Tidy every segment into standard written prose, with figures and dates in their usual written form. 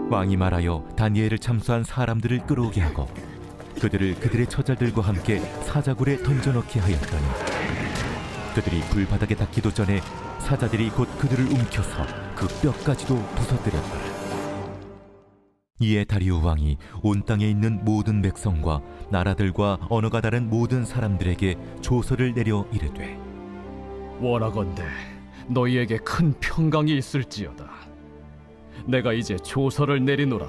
왕이 말하여 다니엘을 참수한 사람들을 끌어오게 하고 그들을 그들의 처자들과 함께 사자굴에 던져넣게 하였더니 그들이 불바닥에 닿기도 전에 사자들이 곧 그들을 움켜서 그 뼈까지도 부서뜨렸더라. 이에 다리오 왕이 온 땅에 있는 모든 백성과 나라들과 언어가 다른 모든 사람들에게 조서를 내려 이르되, 원하건대 너희에게 큰 평강이 있을지어다. 내가 이제 조서를 내리노라.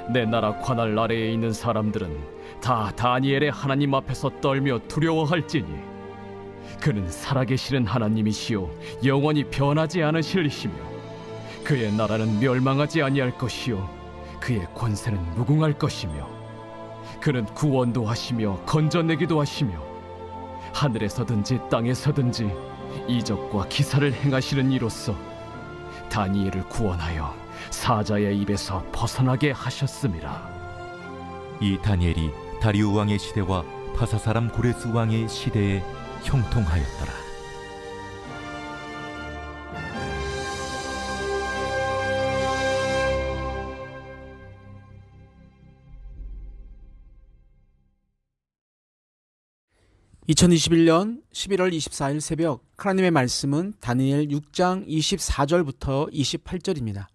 내 나라 관할 아래에 있는 사람들은 다 다니엘의 하나님 앞에서 떨며 두려워할지니 그는 살아계시는 하나님이시요 영원히 변하지 않으실 이시며 그의 나라는 멸망하지 아니할 것이요 그의 권세는 무궁할 것이며 그는 구원도 하시며 건져내기도 하시며 하늘에서든지 땅에서든지 이적과 기사를 행하시는 이로써 다니엘을 구원하여 사자의 입에서 벗어나게 하셨음이라. 이 다니엘이 다리오 왕의 시대와 파사 사람 고레스 왕의 시대에 형통하였더라. (2021년 11월 24일) 새벽 하나님의 말씀은 다니엘 6장 24절부터 28절입니다.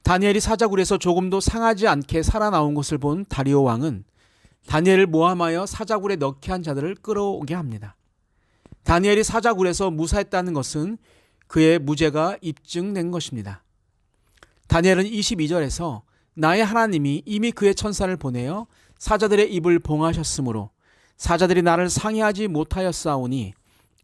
다니엘이 사자굴에서 조금도 상하지 않게 살아나온 것을 본 다리오 왕은 다니엘을 모함하여 사자굴에 넣게 한 자들을 끌어오게 합니다. 다니엘이 사자굴에서 무사했다는 것은 그의 무죄가 입증된 것입니다. 다니엘은 22절에서 나의 하나님이 이미 그의 천사를 보내어 사자들의 입을 봉하셨으므로 사자들이 나를 상해하지 못하였사오니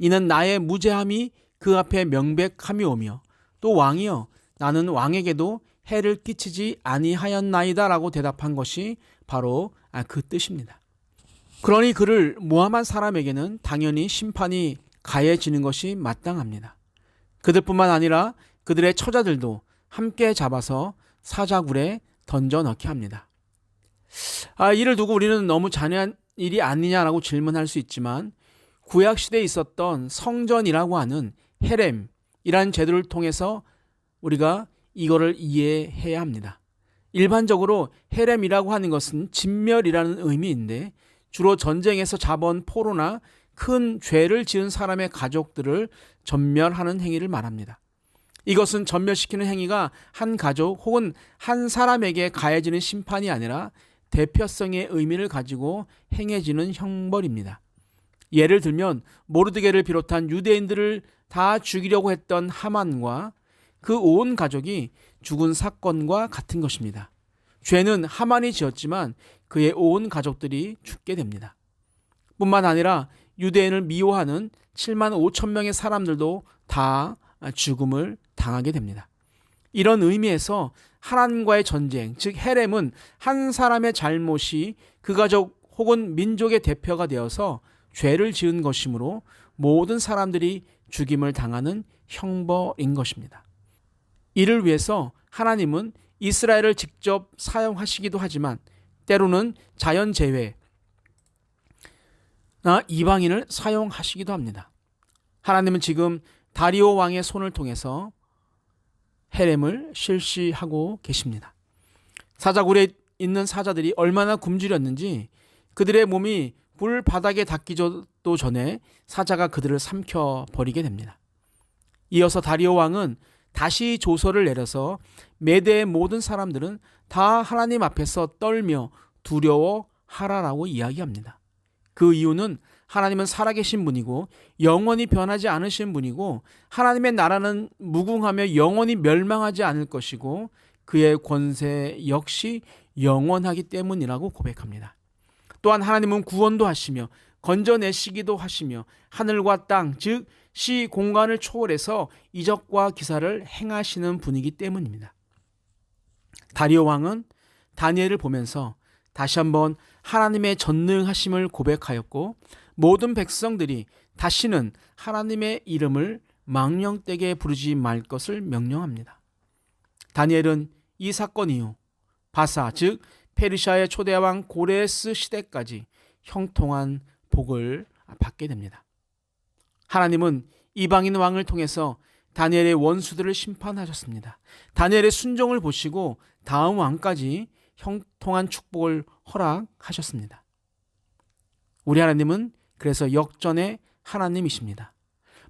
이는 나의 무죄함이 그 앞에 명백함이오며 또 왕이여 나는 왕에게도 해를 끼치지 아니하였나이다 라고 대답한 것이 바로 그 뜻입니다. 그러니 그를 모함한 사람에게는 당연히 심판이 가해지는 것이 마땅합니다. 그들뿐만 아니라 그들의 처자들도 함께 잡아서 사자굴에 던져 넣게 합니다. 이를 두고 우리는 너무 잔인한 일이 아니냐라고 질문할 수 있지만 구약시대에 있었던 성전이라고 하는 헤렘이라는 제도를 통해서 우리가 이거를 이해해야 합니다. 일반적으로 헤렘이라고 하는 것은 진멸이라는 의미인데 주로 전쟁에서 잡아온 포로나 큰 죄를 지은 사람의 가족들을 전멸하는 행위를 말합니다. 이것은 전멸시키는 행위가 한 가족 혹은 한 사람에게 가해지는 심판이 아니라 대표성의 의미를 가지고 행해지는 형벌입니다. 예를 들면 모르드게를 비롯한 유대인들을 다 죽이려고 했던 하만과 그 온 가족이 죽은 사건과 같은 것입니다. 죄는 하만이 지었지만 그의 온 가족들이 죽게 됩니다. 뿐만 아니라 유대인을 미워하는 7만 5천 명의 사람들도 다 죽음을 당하게 됩니다. 이런 의미에서 하나님과의 전쟁, 즉 헤렘은 한 사람의 잘못이 그 가족 혹은 민족의 대표가 되어서 죄를 지은 것이므로 모든 사람들이 죽임을 당하는 형벌인 것입니다. 이를 위해서 하나님은 이스라엘을 직접 사용하시기도 하지만 때로는 자연재해나 이방인을 사용하시기도 합니다. 하나님은 지금 다리오 왕의 손을 통해서 헤렘을 실시하고 계십니다. 사자굴에 있는 사자들이 얼마나 굶주렸는지 그들의 몸이 불 바닥에 닿기도 전에 사자가 그들을 삼켜버리게 됩니다. 이어서 다리오 왕은 다시 조서를 내려서 메대의 모든 사람들은 다 하나님 앞에서 떨며 두려워하라라고 이야기합니다. 그 이유는 하나님은 살아계신 분이고 영원히 변하지 않으신 분이고 하나님의 나라는 무궁하며 영원히 멸망하지 않을 것이고 그의 권세 역시 영원하기 때문이라고 고백합니다. 또한 하나님은 구원도 하시며 건져내시기도 하시며 하늘과 땅, 즉 시 공간을 초월해서 이적과 기사를 행하시는 분이기 때문입니다. 다리오 왕은 다니엘을 보면서 다시 한번 하나님의 전능하심을 고백하였고 모든 백성들이 다시는 하나님의 이름을 망령되게 부르지 말 것을 명령합니다. 다니엘은 이 사건 이후 바사 즉 페르시아의 초대왕 고레스 시대까지 형통한 복을 받게 됩니다. 하나님은 이방인 왕을 통해서 다니엘의 원수들을 심판하셨습니다. 다니엘의 순종을 보시고 다음 왕까지 형통한 축복을 허락하셨습니다. 우리 하나님은 그래서 역전의 하나님이십니다.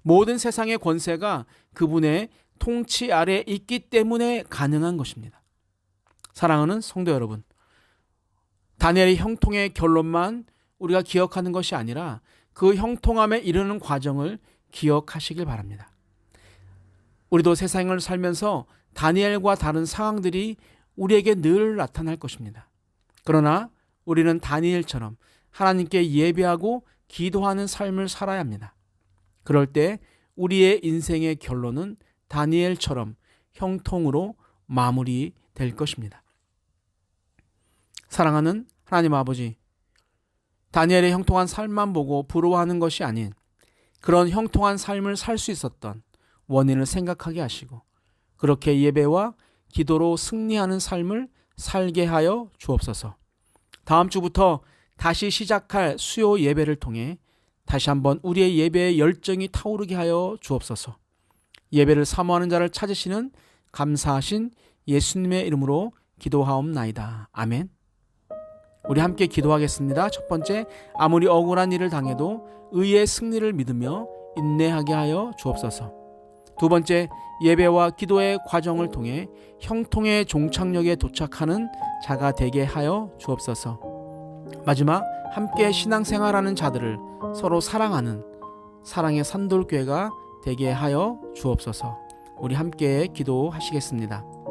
모든 세상의 권세가 그분의 통치 아래 있기 때문에 가능한 것입니다. 사랑하는 성도 여러분, 다니엘의 형통의 결론만 우리가 기억하는 것이 아니라 그 형통함에 이르는 과정을 기억하시길 바랍니다. 우리도 세상을 살면서 다니엘과 다른 상황들이 우리에게 늘 나타날 것입니다. 그러나 우리는 다니엘처럼 하나님께 예배하고 기도하는 삶을 살아야 합니다. 그럴 때 우리의 인생의 결론은 다니엘처럼 형통으로 마무리될 것입니다. 사랑하는 하나님 아버지, 다니엘의 형통한 삶만 보고 부러워하는 것이 아닌 그런 형통한 삶을 살 수 있었던 원인을 생각하게 하시고 그렇게 예배와 기도로 승리하는 삶을 살게 하여 주옵소서. 다음 주부터 다시 시작할 수요 예배를 통해 다시 한번 우리의 예배의 열정이 타오르게 하여 주옵소서. 예배를 사모하는 자를 찾으시는 감사하신 예수님의 이름으로 기도하옵나이다. 아멘. 우리 함께 기도하겠습니다. 첫 번째, 아무리 억울한 일을 당해도 의의 승리를 믿으며 인내하게 하여 주옵소서. 두 번째, 예배와 기도의 과정을 통해 형통의 종착역에 도착하는 자가 되게 하여 주옵소서. 마지막, 함께 신앙생활하는 자들을 서로 사랑하는 사랑의 산돌교회가 되게 하여 주옵소서. 우리 함께 기도하시겠습니다.